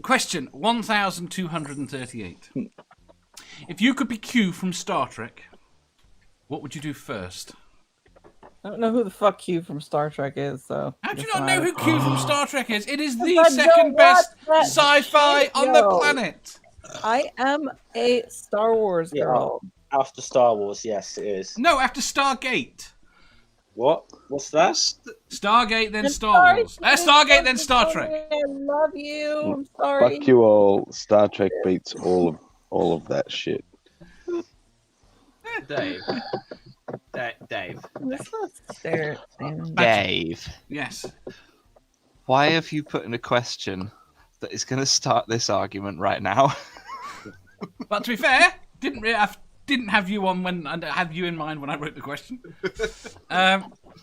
Question 1238. If you could be Q from Star Trek, what would you do first? I don't know who the fuck Q from Star Trek is, so... How do you not know who Q from Star Trek is? It is the I second don't best watch that sci-fi shit, on the yo. planet. I am a Star Wars girl. After Star Wars, yes, it is. No, after Stargate. What? What's that? Stargate, then I'm Star sorry, Wars. Stargate, then Star Trek. I love you. I'm sorry. Fuck you all. Star Trek beats all of that shit. Dave. Dave. Let's not stare at Sam. Dave. Yes. Why have you put in a question that is going to start this argument right now? But to be fair, didn't have you on when I had you in mind when I wrote the question.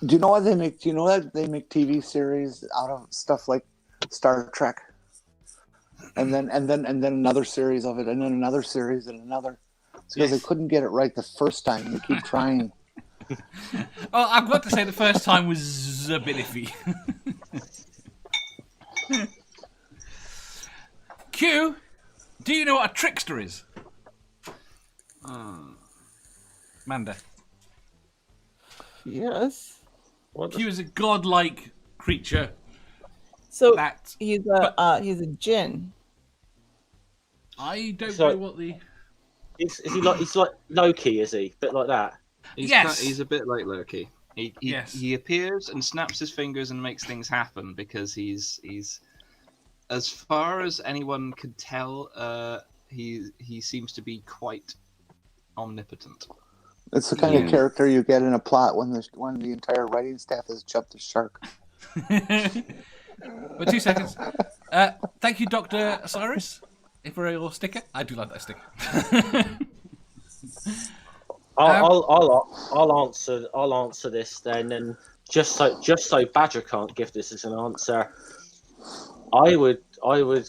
Do you know what they make? Do you know that they make TV series out of stuff like Star Trek, and then another series of it, and then another series, and another. It's because they couldn't get it right the first time. They keep trying. Well, I've got to say the first time was a bit iffy. Q, do you know what a trickster is? Manda. Yes. Q is a godlike creature. So he's a djinn. I don't know what the... Is he like he's like Loki? Is he a bit like that? He's a bit like Loki. Yes. He appears and snaps his fingers and makes things happen because he's as far as anyone could tell, he seems to be quite omnipotent. It's the kind of character you get in a plot when the entire writing staff has jumped the shark. But 2 seconds. Thank you, Dr. Osiris, for your sticker. I do like that sticker. I'll answer this then, and just so Badger can't give this as an answer, I would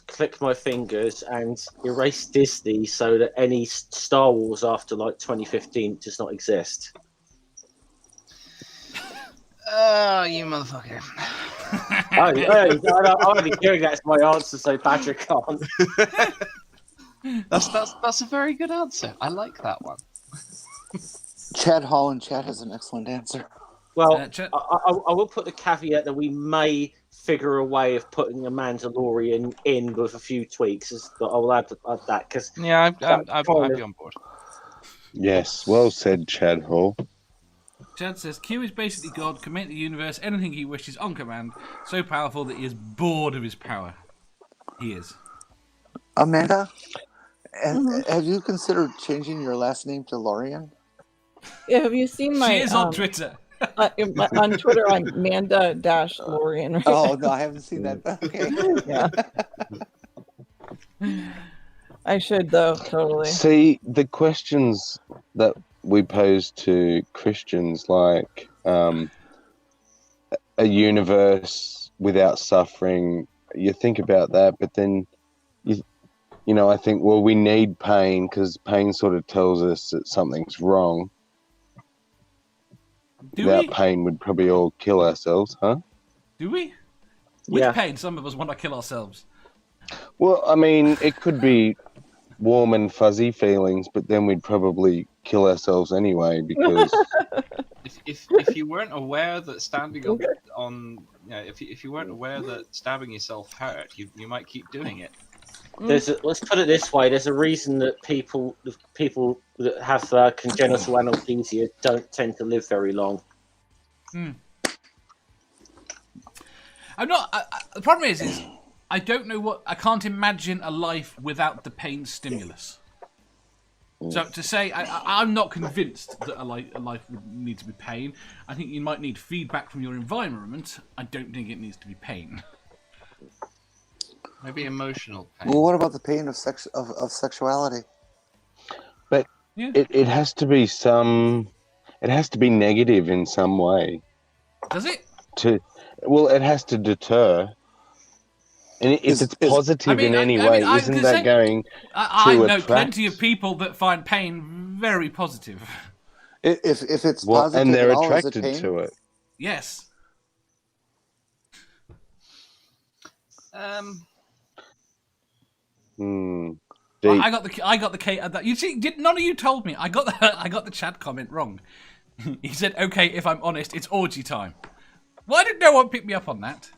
click my fingers and erase Disney so that any Star Wars after like 2015 does not exist. Oh, you motherfucker! I'm only doing that as my answer, so Badger can't. That's a very good answer. I like that one. Chad Hall in chat has an excellent answer. Well, I will put the caveat that we may figure a way of putting a Mandalorian in with a few tweaks. I will add that because I'd be on board. Yes, well said, Chad Hall. Chad says, Q is basically God, can make the universe anything he wishes on command, so powerful that he is bored of his power. He is. Amanda, have you considered changing your last name to Lorian? Yeah, have you seen my... She is on Twitter. On Twitter, I'm Manda-Lorian. Right? Oh, no, I haven't seen that. Okay. Yeah. I should, though, totally. See, the questions that we pose to Christians, like a universe without suffering, you think about that, but then, you know, I think, well, we need pain because pain sort of tells us that something's wrong. Without pain, we'd probably all kill ourselves, huh? Do we? With pain, some of us want to kill ourselves. Well, I mean, it could be warm and fuzzy feelings, but then we'd probably kill ourselves anyway because... if you weren't aware that standing on if you weren't aware that stabbing yourself hurt, you might keep doing it. Let's put it this way: there's a reason that people that have congenital analgesia don't tend to live very long. I'm not. The problem is I don't know I can't imagine a life without the pain stimulus. So to say, I'm not convinced that a life would need to be pain. I think you might need feedback from your environment. I don't think it needs to be pain. Maybe emotional pain. Well, what about the pain of sexuality? But it has to be it has to be negative in some way. Does it? Well, it has to deter. And if it's positive in any way, isn't that going to I know attract... plenty of people that find pain very positive. If it's positive, and they're at all, attracted is it pain? to it. Yes. Deep. Well, I got the K. You see, none of you told me. I got the chat comment wrong. He said, "Okay, if I'm honest, it's orgy time." Why did no one pick me up on that?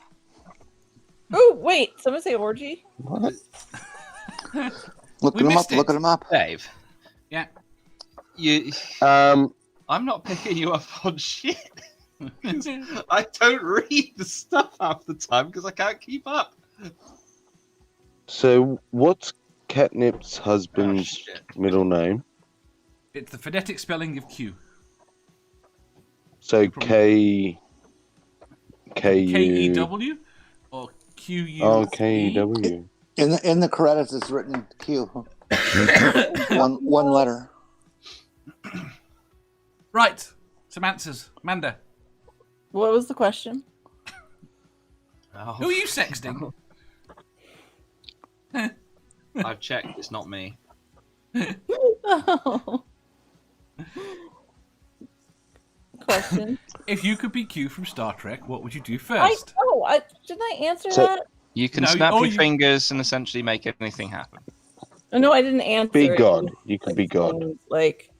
Oh wait, someone say orgy? What? We missed it. Look him up. Dave, Yeah. I'm not picking you up on shit. I don't read the stuff half the time because I can't keep up. So, what's Catnip's husband's middle name? It's the phonetic spelling of Q. So K U K-E-W or Q-U-E? Oh, K-E-W. In the credits, it's written Q. one letter. Right. Some answers. Amanda. What was the question? Oh, Who are you sexting? I've checked. It's not me. Oh. Question. If you could be Q from Star Trek, what would you do first? Didn't I answer So- that? You can No, snap or your you- fingers and essentially make anything happen. Oh, no, I didn't answer. Be it. God. You could be God. Like,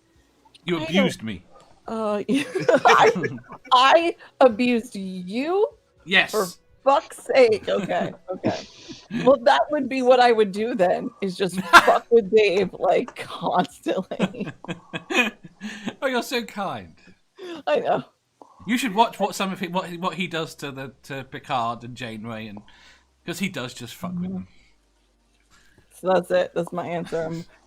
You I abused me. I abused you? Yes. For fuck's sake. Okay. Well, that would be what I would do then, is just fuck with Dave, like, constantly. Oh, you're so kind. I know. You should watch what he does to Picard and Janeway, and because he does just fuck with them. So that's it. That's my answer.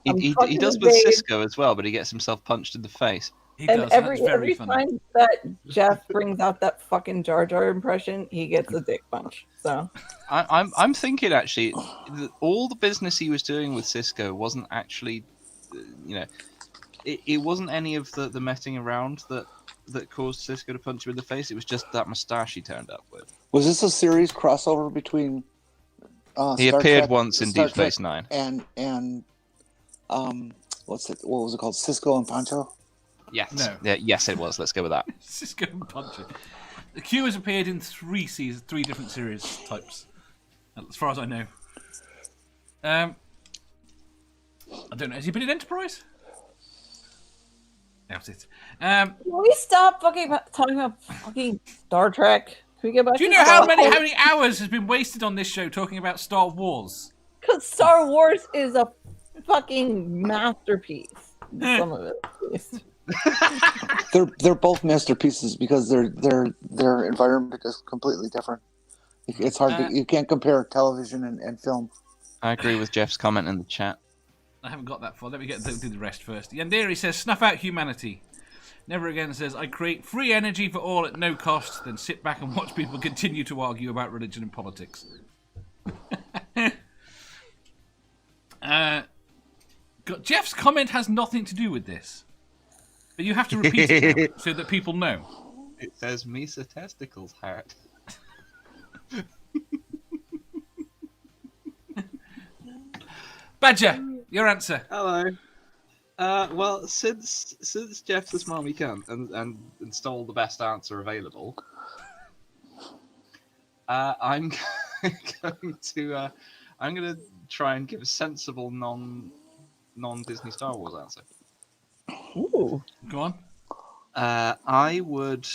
I'm He fucking does with Dave. Cisco as well, but he gets himself punched in the face. He And does. every That's very funny. time that Jeff brings out that fucking Jar Jar impression, he gets a dick punch. So I'm thinking actually, that all the business he was doing with Cisco wasn't actually, it wasn't any of the messing around that caused Cisco to punch him in the face. It was just that mustache he turned up with. Was this a series crossover between? He Star appeared Trek- once in Star Deep Space Trek Nine. and what was it called? Cisco and Pancho. Yes. No. Yeah, yes, it was. Let's go with that. Cisco and Puncher. The Q has appeared in three different series types, as far as I know. I don't know. Has he been in Enterprise? That's it. can we stop talking about fucking Star Trek? Can we get back Do you to know how Star many hours has been wasted on this show talking about Star Wars? Because Star Wars is a fucking masterpiece. Some of it, at least. They're both masterpieces because their environment is completely different. It's hard to you can't compare television and film. I agree with Jeff's comment in the chat. I haven't got that far. Let me do the rest first. Yandere says, snuff out humanity. Never Again says, I create free energy for all at no cost, then sit back and watch people continue to argue about religion and politics. Jeff's comment has nothing to do with this. But you have to repeat it now so that people know. It says Misa testicles heart. Badger, your answer. Hello. Well, since Jeff's a smarmy cunt and stole the best answer available, I'm going to try and give a sensible non-Disney Star Wars answer. Ooh. Go on. I would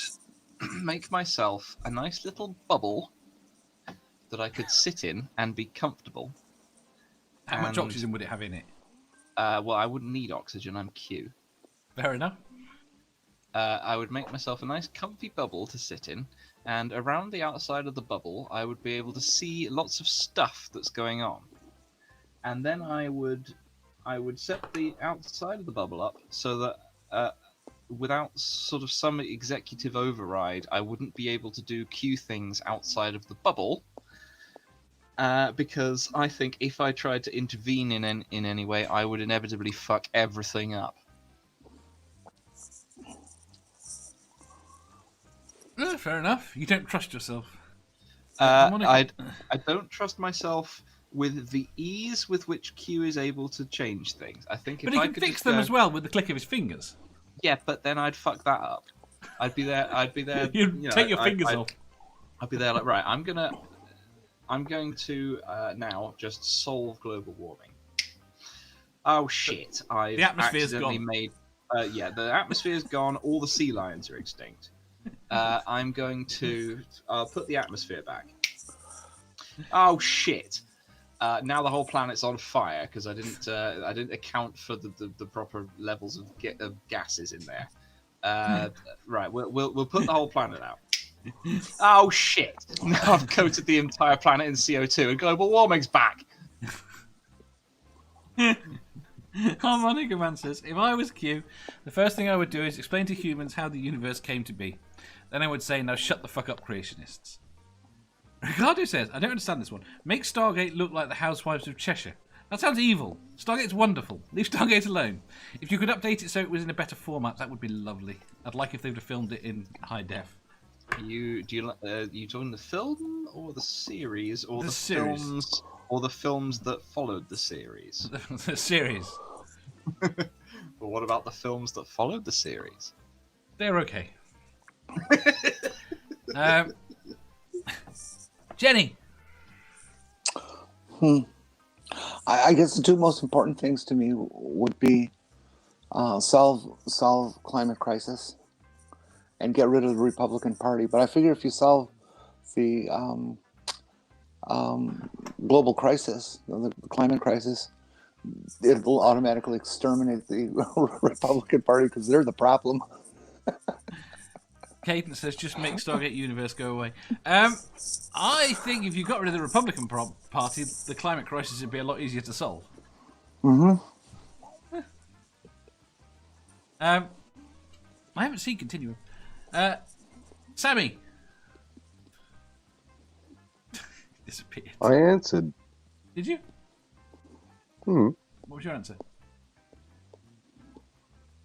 make myself a nice little bubble that I could sit in and be comfortable. How much And- oxygen would it have in it? Well, I wouldn't need oxygen. I'm Q. Fair enough. I would make myself a nice comfy bubble to sit in, and around the outside of the bubble, I would be able to see lots of stuff that's going on. And then I would set the outside of the bubble up so that without sort of some executive override, I wouldn't be able to do Q things outside of the bubble. Because I think if I tried to intervene in any way, I would inevitably fuck everything up. Fair enough. You don't trust yourself. I don't trust myself with the ease with which Q is able to change things. I think if But he I can could fix just them go, as well with the click of his fingers. Yeah, but then I'd fuck that up. I'd be there. You take your fingers off. I'd be there like, right, I'm gonna I'm going to now just solve global warming. Oh shit! I've The atmosphere's accidentally gone. made. Yeah, the atmosphere's gone. All the sea lions are extinct. I'm going to put the atmosphere back. Oh shit! Now the whole planet's on fire because I didn't account for the proper levels of gases in there. Right, we'll put the whole planet out. Oh shit! Now I've coated the entire planet in CO2 and global warming's back. Harmonica Man says, if I was Q, the first thing I would do is explain to humans how the universe came to be. Then I would say, now shut the fuck up, creationists. Ricardo says, I don't understand this one. Make Stargate look like the Housewives of Cheshire. That sounds evil. Stargate's wonderful. Leave Stargate alone. If you could update it so it was in a better format, that would be lovely. I'd like if they would have filmed it in high def. You talking the film or the series or The the series. films or the films that followed the series? The series. But what about the films that followed the series? They're okay. Jenny. I guess the two most important things to me would be solve climate crisis and get rid of the Republican Party. But I figure if you solve the global crisis, the climate crisis, it'll automatically exterminate the Republican Party because they're the problem. Caden says, just make Stargate Universe go away. I think if you got rid of the Republican Party, the climate crisis would be a lot easier to solve. Mm-hmm. I haven't seen Continuum. Sammy. Disappeared. I answered. Did you? Hmm. What was your answer?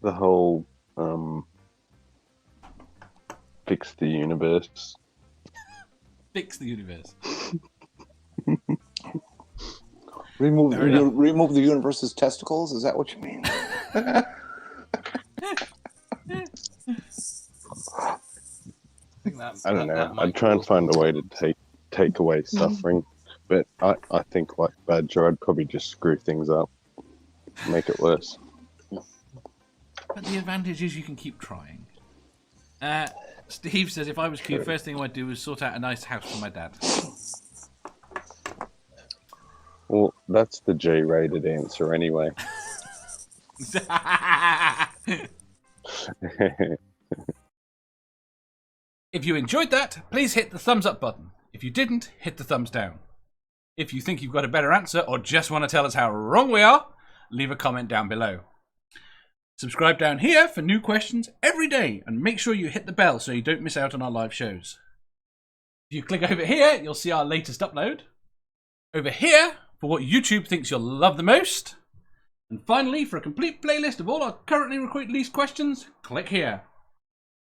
The whole fix the universe. Fix the universe. Remove Fair enough. remove the universe's testicles. Is that what you mean? I don't know. I'd try and find a way to take away suffering, but I think like Badger, I'd probably just screw things up, make it worse. But the advantage is you can keep trying. Steve says, if I was Q, first thing I'd do is sort out a nice house for my dad. Well, that's the G-rated answer anyway. If you enjoyed that, please hit the thumbs up button. If you didn't, hit the thumbs down. If you think you've got a better answer or just want to tell us how wrong we are, leave a comment down below. Subscribe down here for new questions every day and make sure you hit the bell so you don't miss out on our live shows. If you click over here, you'll see our latest upload. Over here, for what YouTube thinks you'll love the most. And finally, for a complete playlist of all our currently released questions, click here.